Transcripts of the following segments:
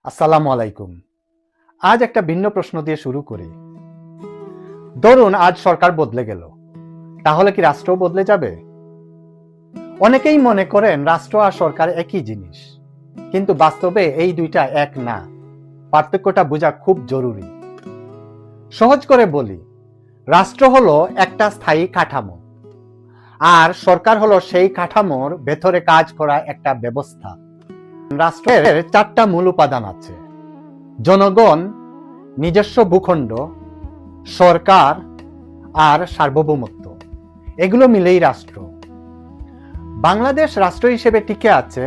আসসালামু আলাইকুম। আজ একটা ভিন্ন প্রশ্ন দিয়ে শুরু করি। ধরুন আজ সরকার বদলে গেল, তাহলে কি রাষ্ট্র বদলে যাবে? অনেকেই মনে করেন রাষ্ট্র আর সরকার একই জিনিস, কিন্তু বাস্তবে এই দুইটা এক না। পার্থক্যটা বোঝা খুব জরুরি। সহজ করে বলি, রাষ্ট্র হলো একটা স্থায়ী কাঠামো, আর সরকার হলো সেই কাঠামোর ভেতরে কাজ করা একটা ব্যবস্থা। রাষ্ট্রের চারটা মূল উপাদান আছে: জনগণ, নিজস্ব ভূখণ্ড, সরকার আর সার্বভৌমত্ব। এগুলো মিলেই রাষ্ট্র। বাংলাদেশ রাষ্ট্র হিসেবে টিকে আছে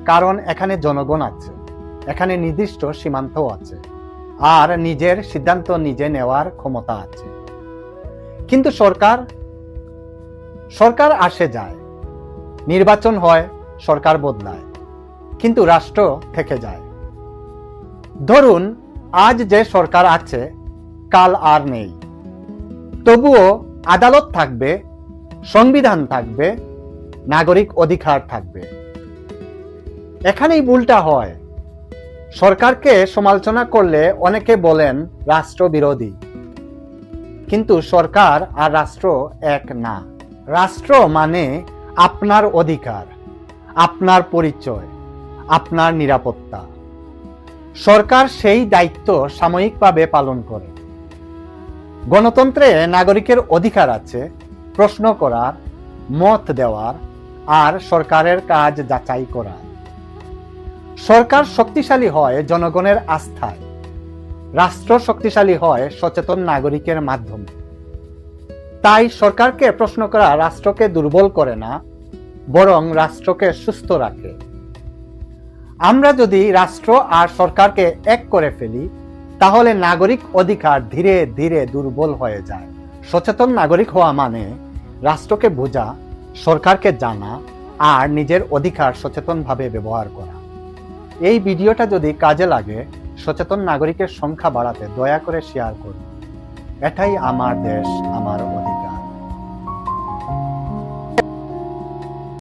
কারণ এখানে জনগণ আছে, এখানে নির্দিষ্ট সীমান্তও আছে, আর নিজের সিদ্ধান্ত নিজে নেওয়ার ক্ষমতা আছে। কিন্তু সরকার আসে যায়, নির্বাচন হয়, সরকার বদলায়, কিন্তু রাষ্ট্র থেকে যায়। ধরুন আজ যে সরকার আছে কাল আর নেই, তবুও আদালত থাকবে, সংবিধান থাকবে, নাগরিক অধিকার থাকবে। এখানেই ভুলটা হয়। সরকারকে সমালোচনা করলে অনেকে বলেন রাষ্ট্র বিরোধী, কিন্তু সরকার আর রাষ্ট্র এক না। রাষ্ট্র মানে আপনার অধিকার, আপনার পরিচয়, আপনার নিরাপত্তা। সরকার সেই দায়িত্ব সাময়িকভাবে পালন করে। গণতন্ত্রে নাগরিকের অধিকার আছে প্রশ্ন করার, মত দেওয়ার আর সরকারের কাজ যাচাই করার। সরকার শক্তিশালী হয় জনগণের আস্থায়, রাষ্ট্র শক্তিশালী হয় সচেতন নাগরিকের মাধ্যমে। তাই সরকারকে প্রশ্ন করা রাষ্ট্রকে দুর্বল করে না, বরং রাষ্ট্রকে সুস্থ রাখে। আমরা যদি রাষ্ট্র আর সরকারকে এক করে ফেলি, তাহলে নাগরিক অধিকার ধীরে ধীরে দুর্বল হয়ে যায়। সচেতন নাগরিক হওয়া মানে রাষ্ট্রকে বোঝা, সরকারকে জানা আর নিজের অধিকার সচেতনভাবে ব্যবহার করা। এই ভিডিওটা যদি কাজে লাগে, সচেতন নাগরিকের সংখ্যা বাড়াতে দয়া করে শেয়ার করুন। এটাই আমার দেশ, আমার